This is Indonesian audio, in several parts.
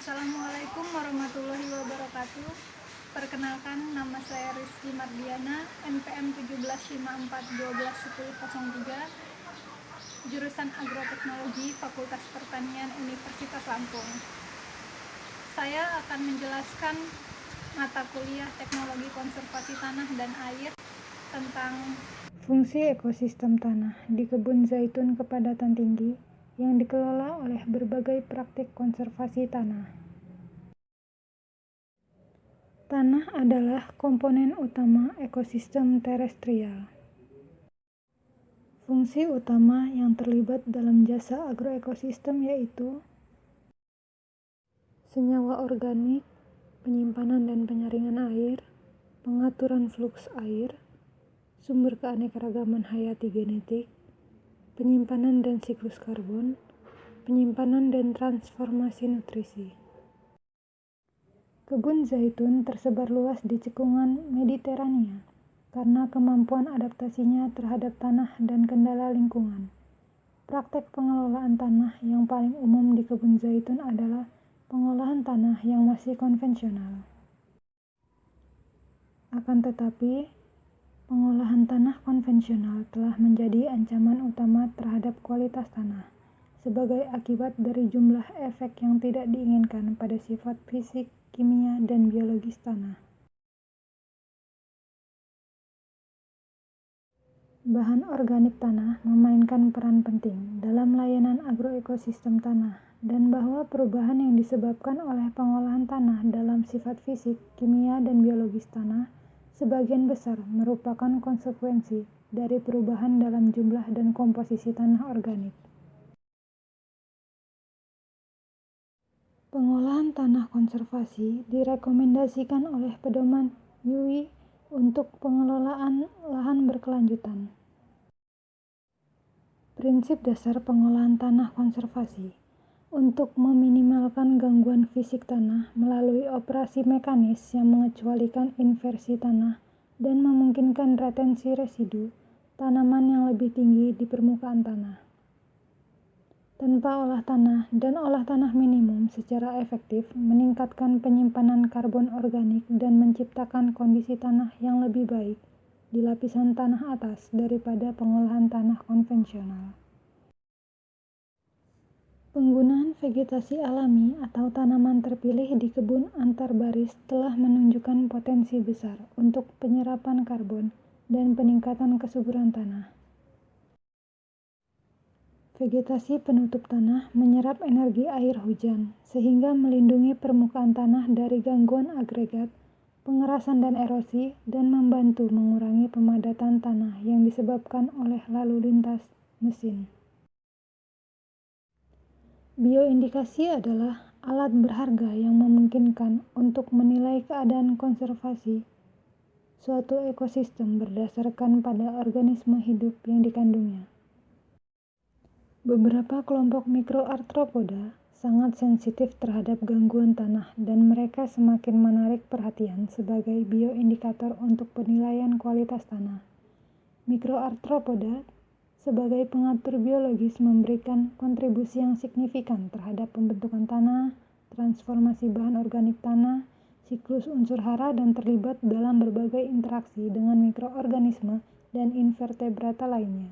Assalamualaikum warahmatullahi wabarakatuh. Perkenalkan, nama saya Rizky Mardiana, NPM 1754121003, jurusan Agroteknologi Fakultas Pertanian Universitas Lampung. Saya akan menjelaskan mata kuliah Teknologi Konservasi Tanah dan Air tentang fungsi ekosistem tanah di kebun zaitun kepadatan tinggi yang dikelola oleh berbagai praktik konservasi tanah. Tanah adalah komponen utama ekosistem terestrial. Fungsi utama yang terlibat dalam jasa agroekosistem yaitu senyawa organik, penyimpanan dan penyaringan air, pengaturan fluks air, sumber keanekaragaman hayati genetik, penyimpanan dan siklus karbon, penyimpanan dan transformasi nutrisi. Kebun zaitun tersebar luas di cekungan Mediterania karena kemampuan adaptasinya terhadap tanah dan kendala lingkungan. Praktek pengelolaan tanah yang paling umum di kebun zaitun adalah pengolahan tanah yang masih konvensional. Akan tetapi, pengolahan tanah konvensional telah menjadi ancaman utama terhadap kualitas tanah sebagai akibat dari jumlah efek yang tidak diinginkan pada sifat fisik, kimia, dan biologis tanah. Bahan organik tanah memainkan peran penting dalam layanan agroekosistem tanah, dan bahwa perubahan yang disebabkan oleh pengolahan tanah dalam sifat fisik, kimia, dan biologis tanah sebagian besar merupakan konsekuensi dari perubahan dalam jumlah dan komposisi tanah organik. Pengolahan tanah konservasi direkomendasikan oleh pedoman UI untuk pengelolaan lahan berkelanjutan. Prinsip dasar pengolahan tanah konservasi untuk meminimalkan gangguan fisik tanah melalui operasi mekanis yang mengecualikan inversi tanah dan memungkinkan retensi residu tanaman yang lebih tinggi di permukaan tanah. Tanpa olah tanah dan olah tanah minimum secara efektif meningkatkan penyimpanan karbon organik dan menciptakan kondisi tanah yang lebih baik di lapisan tanah atas daripada pengolahan tanah konvensional. Penggunaan vegetasi alami atau tanaman terpilih di kebun antar baris telah menunjukkan potensi besar untuk penyerapan karbon dan peningkatan kesuburan tanah. Vegetasi penutup tanah menyerap energi air hujan sehingga melindungi permukaan tanah dari gangguan agregat, pengerasan dan erosi, dan membantu mengurangi pemadatan tanah yang disebabkan oleh lalu lintas mesin. Bioindikasi adalah alat berharga yang memungkinkan untuk menilai keadaan konservasi suatu ekosistem berdasarkan pada organisme hidup yang dikandungnya. Beberapa kelompok mikroarthropoda sangat sensitif terhadap gangguan tanah dan mereka semakin menarik perhatian sebagai bioindikator untuk penilaian kualitas tanah. Mikroarthropoda sebagai pengatur biologis memberikan kontribusi yang signifikan terhadap pembentukan tanah, transformasi bahan organik tanah, siklus unsur hara dan terlibat dalam berbagai interaksi dengan mikroorganisme dan invertebrata lainnya.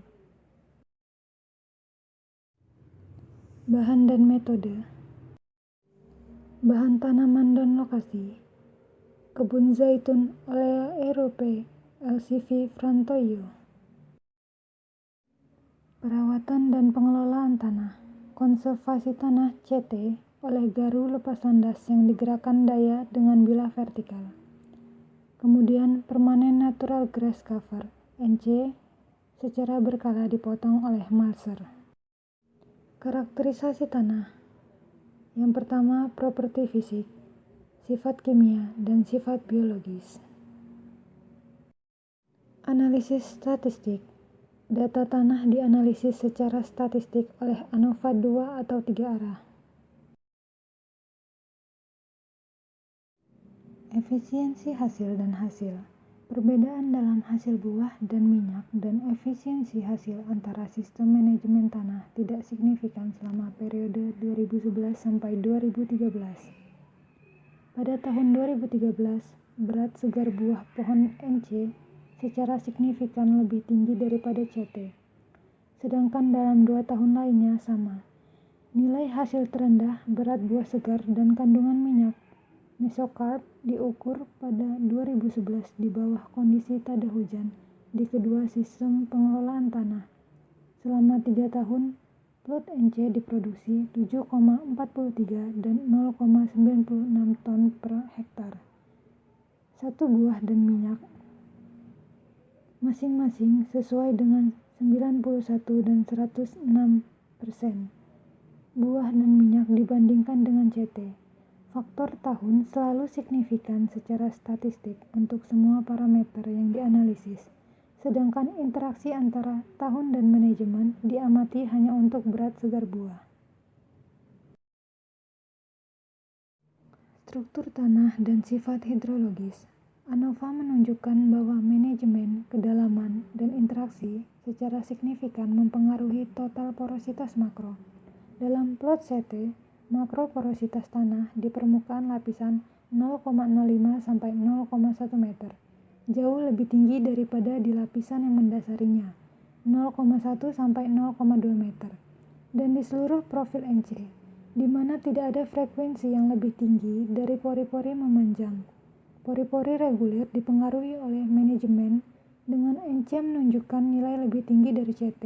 Bahan dan metode. Bahan tanaman dan lokasi. Kebun zaitun Olea Europae LCV Frantoio. Perawatan dan pengelolaan tanah. Konservasi tanah CT oleh garu lepas landas yang digerakkan daya dengan bilah vertikal. Kemudian permanen natural grass cover NC secara berkala dipotong oleh mulcher. Karakterisasi tanah. Yang pertama, properti fisik, sifat kimia, dan sifat biologis. Analisis statistik. Data tanah dianalisis secara statistik oleh ANOVA 2 atau 3 arah. Efisiensi hasil dan hasil. Perbedaan dalam hasil buah dan minyak dan efisiensi hasil antara sistem manajemen tanah tidak signifikan selama periode 2011 sampai 2013. Pada tahun 2013, berat segar buah pohon NC secara signifikan lebih tinggi daripada CT. Sedangkan dalam 2 tahun lainnya sama. Nilai hasil terendah berat buah segar dan kandungan minyak mesokarp diukur pada 2011 di bawah kondisi tada hujan di kedua sistem pengelolaan tanah. Selama 3 tahun, plot NC diproduksi 7,43 dan 0,96 ton per hektar. Satu buah dan minyak masing-masing sesuai dengan 91 dan 106% buah dan minyak dibandingkan dengan CT. Faktor tahun selalu signifikan secara statistik untuk semua parameter yang dianalisis. Sedangkan interaksi antara tahun dan manajemen diamati hanya untuk berat segar buah. Struktur tanah dan sifat hidrologis. ANOVA menunjukkan bahwa manajemen, kedalaman, dan interaksi secara signifikan mempengaruhi total porositas makro. Dalam plot CT, makro porositas tanah di permukaan lapisan 0,05 sampai 0,1 meter. Jauh lebih tinggi daripada di lapisan yang mendasarinya, 0,1 sampai 0,2 meter, dan di seluruh profil NC, di mana tidak ada frekuensi yang lebih tinggi dari pori-pori memanjang. Pori-pori reguler dipengaruhi oleh manajemen dengan NC menunjukkan nilai lebih tinggi dari CT.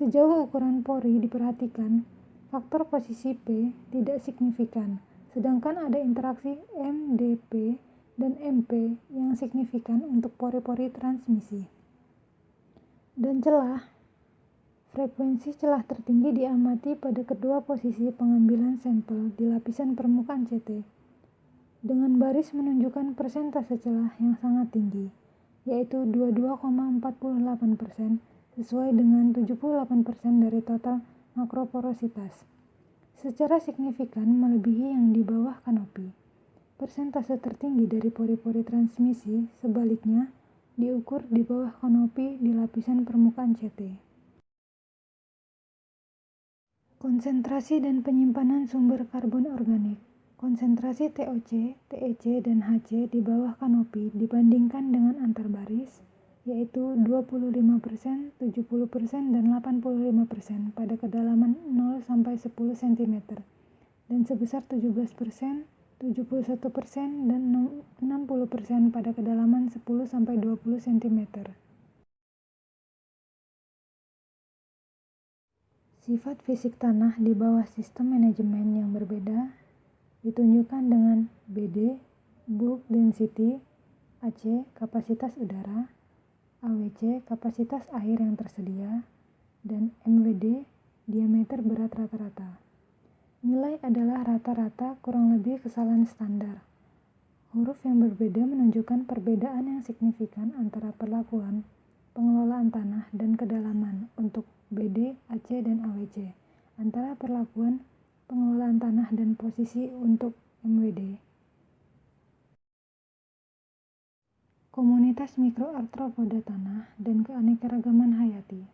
Sejauh ukuran pori diperhatikan, faktor posisi P tidak signifikan, sedangkan ada interaksi MdP dan MP yang signifikan untuk pori-pori transmisi. Dan celah, frekuensi celah tertinggi diamati pada kedua posisi pengambilan sampel di lapisan permukaan CT, dengan baris menunjukkan persentase celah yang sangat tinggi, yaitu 22,48% sesuai dengan 78% dari total makroporositas. Secara signifikan melebihi yang di bawah kanopi. Persentase tertinggi dari pori-pori transmisi, sebaliknya, diukur di bawah kanopi di lapisan permukaan CT. Konsentrasi dan penyimpanan sumber karbon organik. Konsentrasi TOC, TEC, dan HC di bawah kanopi dibandingkan dengan antar baris, yaitu 25%, 70%, dan 85% pada kedalaman 0 sampai 10 cm, dan sebesar 17%, 71%, dan 60% pada kedalaman 10 sampai 20 cm. Sifat fisik tanah di bawah sistem manajemen yang berbeda ditunjukkan dengan BD, bulk density, AC, kapasitas udara, AWC, kapasitas air yang tersedia, dan MWD, diameter berat rata-rata. Nilai adalah rata-rata kurang lebih kesalahan standar. Huruf yang berbeda menunjukkan perbedaan yang signifikan antara perlakuan pengelolaan tanah dan kedalaman untuk BD, AC, dan AWC, antara perlakuan pengelolaan tanah dan posisi untuk MWD. Komunitas mikroartropoda tanah dan keanekaragaman hayati.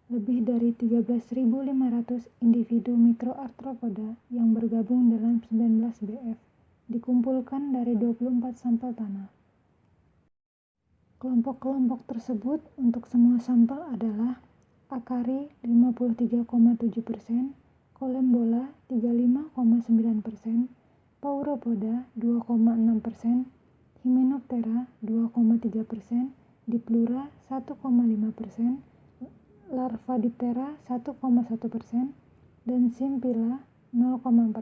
Lebih dari 13.500 individu mikroartropoda yang bergabung dalam 19 BF dikumpulkan dari 24 sampel tanah. Kelompok-kelompok tersebut untuk semua sampel adalah Acari 53,7%, Colembola 35,9%, Pauropoda 2,6%, Hymenoptera 2,3%, Diplura 1,5%, Larvadiptera 1,1%, dan Simpila 0,4%.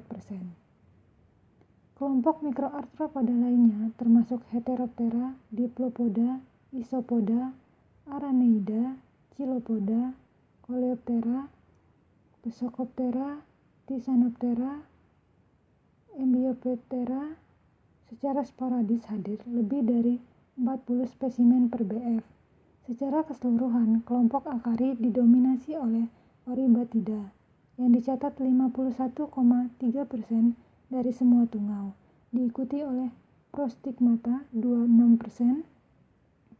Kelompok mikroartropoda lainnya termasuk Heteroptera, Diplopoda, Isopoda, Araneida, Chilopoda, Coleoptera, Pesocoptera, Thysanoptera, Embryoptera. Secara sporadis hadir lebih dari 40 spesimen per BF. Secara keseluruhan, kelompok Acari didominasi oleh Oribatida, yang dicatat 51,3% dari semua tungau, diikuti oleh Prostigmata 26%,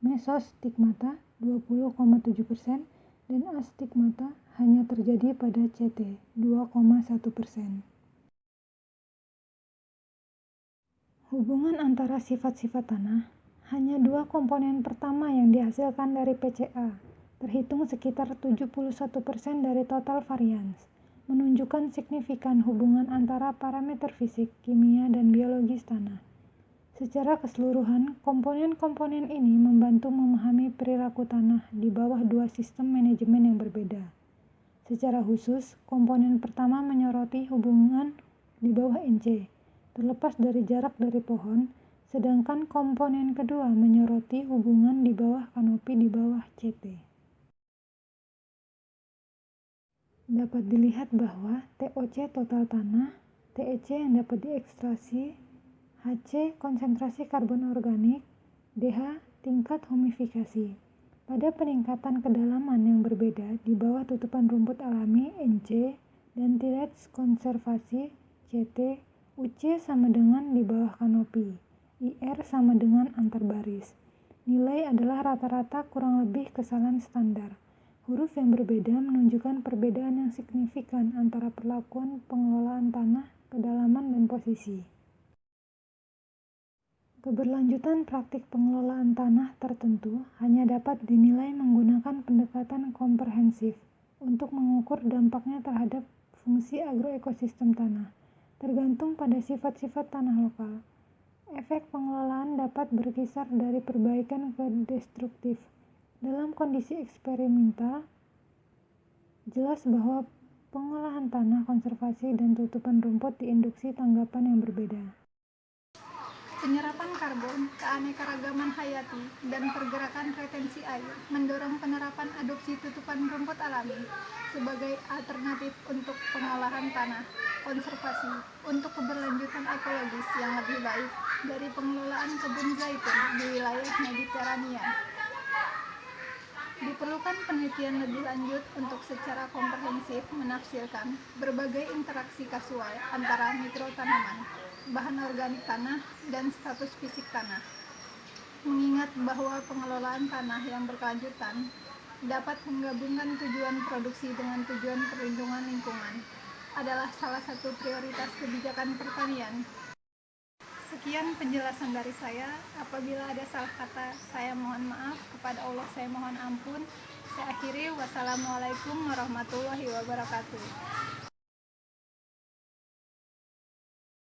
Mesostigmata 20,7%, dan Astigmata hanya terjadi pada CT 2,1%. Hubungan antara sifat-sifat tanah, hanya dua komponen pertama yang dihasilkan dari PCA, terhitung sekitar 71% dari total varians, menunjukkan signifikan hubungan antara parameter fisik, kimia, dan biologis tanah. Secara keseluruhan, komponen-komponen ini membantu memahami perilaku tanah di bawah dua sistem manajemen yang berbeda. Secara khusus, komponen pertama menyoroti hubungan di bawah NC, terlepas dari jarak dari pohon, sedangkan komponen kedua menyoroti hubungan di bawah kanopi di bawah CT. Dapat dilihat bahwa TOC total tanah, TEC yang dapat diekstraksi, HC konsentrasi karbon organik, DH tingkat humifikasi. Pada peningkatan kedalaman yang berbeda di bawah tutupan rumput alami NC dan tillage konservasi CT, UC sama dengan di bawah kanopi, IR sama dengan antar baris. Nilai adalah rata-rata kurang lebih kesalahan standar. Huruf yang berbeda menunjukkan perbedaan yang signifikan antara perlakuan pengelolaan tanah, kedalaman, dan posisi. Keberlanjutan praktik pengelolaan tanah tertentu hanya dapat dinilai menggunakan pendekatan komprehensif untuk mengukur dampaknya terhadap fungsi agroekosistem tanah, tergantung pada sifat-sifat tanah lokal. Efek pengelolaan dapat berkisar dari perbaikan ke destruktif. Dalam kondisi eksperimental, jelas bahwa pengolahan tanah, konservasi, dan tutupan rumput diinduksi tanggapan yang berbeda. Penyerapan karbon, keanekaragaman hayati, dan pergerakan retensi air mendorong penerapan adopsi tutupan rumput alami sebagai alternatif untuk pengolahan tanah, konservasi, untuk keberlanjutan ekologis yang lebih baik dari pengelolaan kebun zaitun di wilayah Mediterania. Diperlukan penelitian lebih lanjut untuk secara komprehensif menafsirkan berbagai interaksi kasual antara mikrotanaman, bahan organik tanah, dan status fisik tanah. Mengingat bahwa pengelolaan tanah yang berkelanjutan dapat menggabungkan tujuan produksi dengan tujuan perlindungan lingkungan adalah salah satu prioritas kebijakan pertanian. Sekian penjelasan dari saya. Apabila ada salah kata, saya mohon maaf. Kepada Allah saya mohon ampun. Saya akhiri. Wassalamualaikum warahmatullahi wabarakatuh.